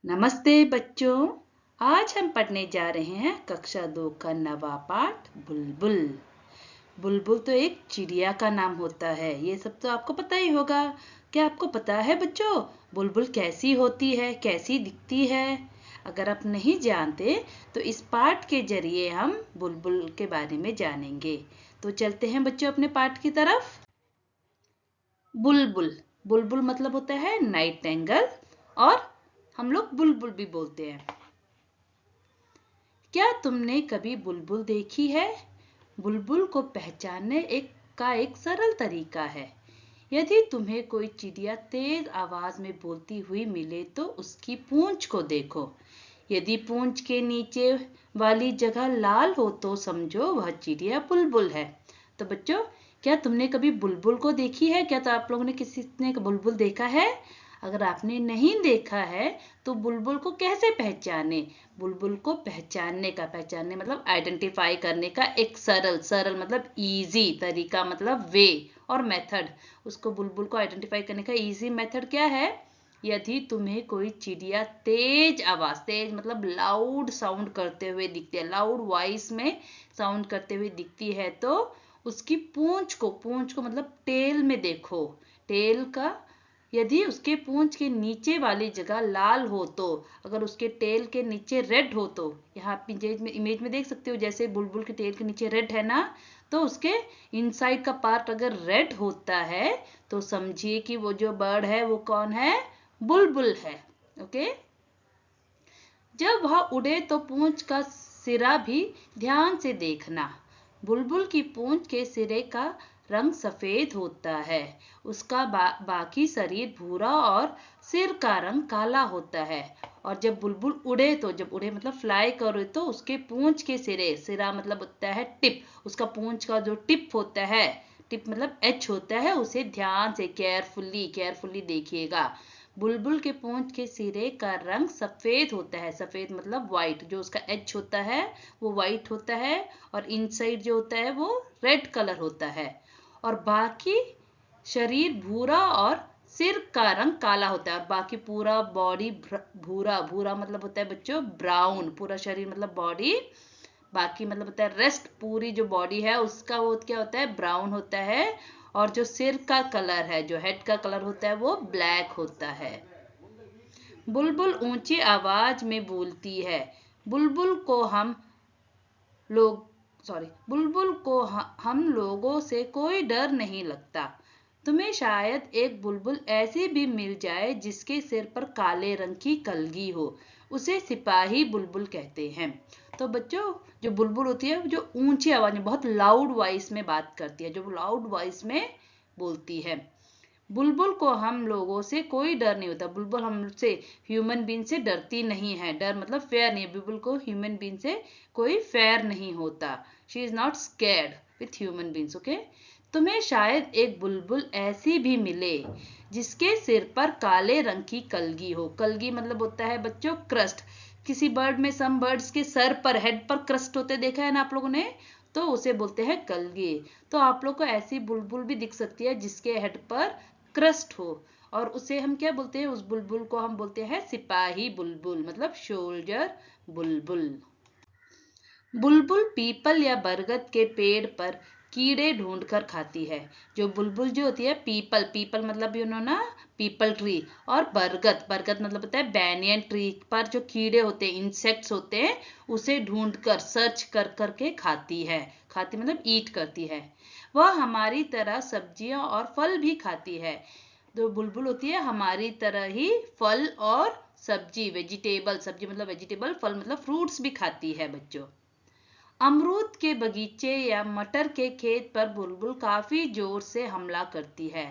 नमस्ते बच्चों। आज हम पढ़ने जा रहे हैं कक्षा 2 का नवा पाठ बुलबुल। बुलबुल तो एक चिड़िया का नाम होता है, ये सब तो आपको पता ही होगा। क्या आपको पता है बच्चों, बुलबुल कैसी होती है, कैसी दिखती है? अगर आप नहीं जानते तो इस पाठ के जरिए हम बुलबुल के बारे में जानेंगे। तो चलते हैं बच्चों अपने पाठ की तरफ। बुलबुल बुलबुल मतलब होता है नाइटिंगेल, और हम लोग बुलबुल भी बोलते हैं। क्या तुमने कभी बुलबुल देखी है? बुलबुल को पहचानने एक सरल तरीका है। यदि तुम्हें कोई चिड़िया तेज आवाज में बोलती हुई मिले तो उसकी पूंछ को देखो। यदि पूंछ के नीचे वाली जगह लाल हो तो समझो वह चिड़िया बुलबुल है। तो बच्चों, क्या तुमने कभी बुलबुल को देखी है? क्या तो आप लोगों ने किसी ने बुलबुल देखा है? अगर आपने नहीं देखा है तो बुलबुल को कैसे पहचाने? बुलबुल को पहचानने मतलब आइडेंटिफाई करने का एक सरल सरल मतलब इजी तरीका, मतलब वे और मेथड। उसको बुलबुल को आइडेंटिफाई करने का इजी मेथड क्या है? यदि तुम्हें कोई चिड़िया तेज आवाज, तेज मतलब लाउड साउंड करते हुए दिखती है, लाउड वॉइस में साउंड करते हुए दिखती है, तो उसकी पूंछ को मतलब टेल में देखो। टेल का यदि उसके पूंछ के नीचे वाली जगह लाल हो तो, अगर उसके टेल के नीचे रेड हो तो, यहाँ आप इमेज में देख सकते हो जैसे बुलबुल के टेल के नीचे रेड है ना, तो उसके इनसाइड का पार्ट अगर रेड होता है तो समझिए कि वो जो बर्ड है वो कौन है? बुलबुल है। ओके। जब वह उड़े तो पूंछ का सिरा भी ध्यान से देखना। बुलबुल की पूंछ के सिरे का रंग सफेद होता है। उसका बाकी शरीर भूरा और सिर का रंग काला होता है। और जब बुलबुल उड़े तो, जब उड़े मतलब फ्लाई करे, तो उसके पूंछ के सिरा मतलब होता है टिप, उसका पूंछ का जो टिप होता है, टिप मतलब एच होता है, उसे ध्यान से केयरफुली देखिएगा। बुलबुल के पूंछ के सिरे का रंग सफेद होता है, सफेद मतलब व्हाइट, जो उसका एच होता है वो व्हाइट होता है, और इनसाइड जो होता है वो रेड कलर होता है। और बाकी शरीर भूरा और सिर का रंग काला होता है, और बाकी पूरा बॉडी भूरा, भूरा मतलब होता है बच्चों ब्राउन, पूरा शरीर मतलब बॉडी, बाकी मतलब होता है रेस्ट, पूरी जो बॉडी है उसका वो क्या होता है? ब्राउन होता है। और जो सिर का कलर है, जो हेड का कलर होता है वो ब्लैक होता है। बुलबुल ऊंची आवाज में बोलती है। बुलबुल को हम लोग बुलबुल को हम लोगों से कोई डर नहीं लगता। तुम्हें शायद एक बुलबुल ऐसी भी मिल जाए जिसके सिर पर काले रंग की कलगी हो। उसे सिपाही बुलबुल कहते हैं। तो बच्चों, जो बुलबुल होती है जो ऊंची आवाज में बहुत लाउड वॉइस में बात करती है, जो लाउड वॉइस में बोलती है। बुलबुल को हम लोगों से कोई डर नहीं होता। बुलबुल हमसे, ह्यूमन बीन से डरती नहीं है। डर मतलब फेयर नहीं है। बुलबुल को ह्यूमन बीन से कोई फेयर नहीं होता। She is not scared with human beans. Okay. तुम्हें शायद एक बुलबुल ऐसी भी मिले जिसके सिर पर काले रंग की कलगी हो। कलगी मतलब होता है बच्चों क्रस्ट। किसी बर्ड में, सम बर्ड्स के सर पर, हेड पर क्रस्ट होते देखा है ना आप लोगों ने, तो उसे बोलते हैं कलगी। तो आप लोग को ऐसी बुलबुल भी दिख सकती है जिसके हेड पर क्रस्ट हो, और उसे हम क्या बोलते हैं? उस बुलबुल को हम बोलते हैं सिपाही बुलबुल, मतलब सोल्जर बुलबुल। बुलबुल पीपल या बरगद के पेड़ पर कीड़े ढूंढकर खाती है। जो बुलबुल जो होती है, पीपल, पीपल मतलब यू नो ना, पीपल ट्री, और बरगद, बरगद मतलब होता है बैनियन ट्री पर जो कीड़े होते हैं, इंसेक्ट्स होते हैं, उसे ढूंढकर सर्च कर करके खाती है। खाती मतलब ईट करती है। वह हमारी तरह सब्जियां और फल भी खाती है। जो बुलबुल होती है हमारी तरह ही फल और सब्जी, वेजिटेबल, सब्जी मतलब वेजिटेबल, फल मतलब फ्रूट्स भी खाती है बच्चों। अमरूद के बगीचे या मटर के खेत पर बुलबुल काफी जोर से हमला करती है।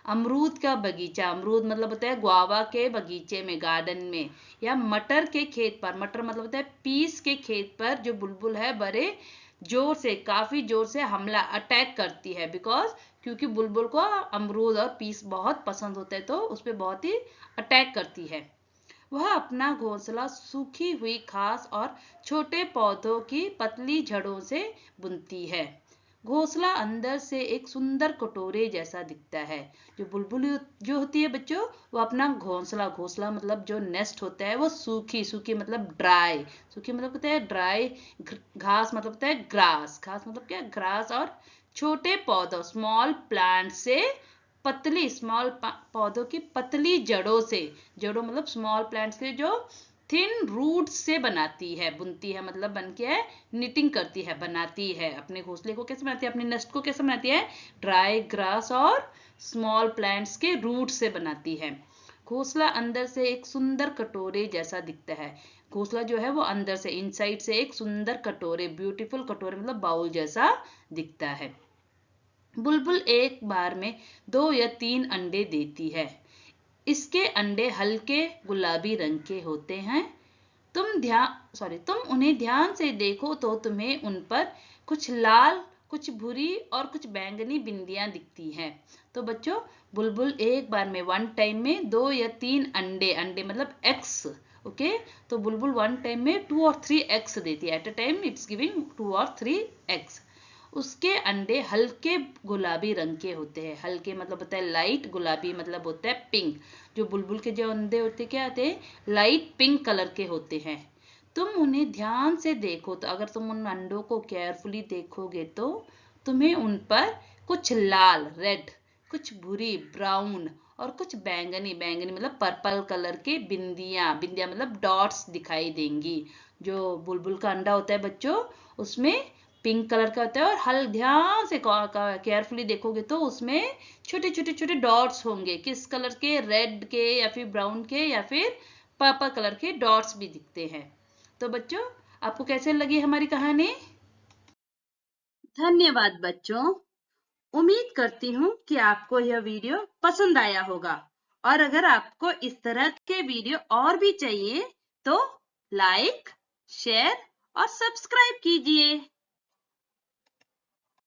अमरूद का बगीचा, अमरूद मतलब होता है गुआवा के बगीचे में, गार्डन में, या मटर के खेत पर, मटर मतलब होता है पीस के खेत पर जो बुलबुल है बड़े जोर से, काफी जोर से हमला, अटैक करती है। क्योंकि बुलबुल को अमरूद और पीस बहुत पसंद होते हैं, तो उस पर बहुत ही अटैक करती है। वह अपना घोंसला सूखी हुई घास और छोटे पौधों की पतली जड़ों से बुनती है। घोंसला अंदर से एक सुंदर कटोरे जैसा दिखता है। जो बुलबुल जो होती है बच्चों, वो अपना घोंसला, घोंसला मतलब जो नेस्ट होता है वो सूखी, सूखी मतलब ड्राई, सूखी मतलब होता है ड्राई, घास मतलब होता है ग्रास, घास मतलब क्या ग्रास, और छोटे पौधों स्मॉल प्लांट से पतली, स्मॉल पौधों की पतली जड़ों से, जड़ों मतलब स्मॉल प्लांट्स के जो थिन रूट से बनाती है, बुनती है मतलब बन के है, निटिंग करती है, बनाती है। अपने घोंसले को कैसे बनाती है, अपने नेस्ट को कैसे बनाती है, ड्राई ग्रास और स्मॉल प्लांट्स के रूट से बनाती है। घोंसला अंदर से एक सुंदर कटोरे जैसा दिखता है। घोंसला जो है वो अंदर से, इनसाइड से एक सुंदर कटोरे, ब्यूटीफुल कटोरे मतलब बाउल जैसा दिखता है। बुलबुल एक बार में 2 या 3 अंडे देती है। इसके अंडे हल्के गुलाबी रंग के होते हैं। तुम उन्हें ध्यान से देखो तो तुम्हें उन पर कुछ लाल, कुछ भूरी और कुछ बैंगनी बिंदियां दिखती हैं। तो बच्चों, बुलबुल एक बार में, वन टाइम में 2 या 3 अंडे, अंडे मतलब एग्स, ओके, तो बुलबुल वन टाइम में 2 और 3 एग्स देती है। At a time it's giving 2 और 3 एग्स। उसके अंडे हल्के गुलाबी रंग के होते हैं। हल्के मतलब होता है लाइट, गुलाबी मतलब होता है पिंक। जो बुलबुल के जो अंडे होते क्या होते हैं, लाइट पिंक कलर के होते हैं। तुम उन्हें ध्यान से देखो तो, अगर तुम उन अंडों को केयरफुली देखोगे तो तुम्हें उन पर कुछ लाल रेड, कुछ भूरी ब्राउन और कुछ बैंगनी, बैंगनी मतलब पर्पल कलर के बिंदियां, बिंदियां मतलब डॉट्स दिखाई देंगी। जो बुलबुल का अंडा होता है बच्चों, उसमें पिंक कलर का होता है, और हल ध्यान से केयरफुली देखोगे तो उसमें छोटे छोटे छोटे डॉट्स होंगे। किस कलर के, रेड के या फिर ब्राउन के या फिर पर्पल कलर के डॉट्स भी दिखते हैं। तो बच्चों, आपको कैसे लगी हमारी कहानी? धन्यवाद बच्चों। उम्मीद करती हूँ कि आपको यह वीडियो पसंद आया होगा, और अगर आपको इस तरह के वीडियो और भी चाहिए तो लाइक, शेयर और सब्सक्राइब कीजिए।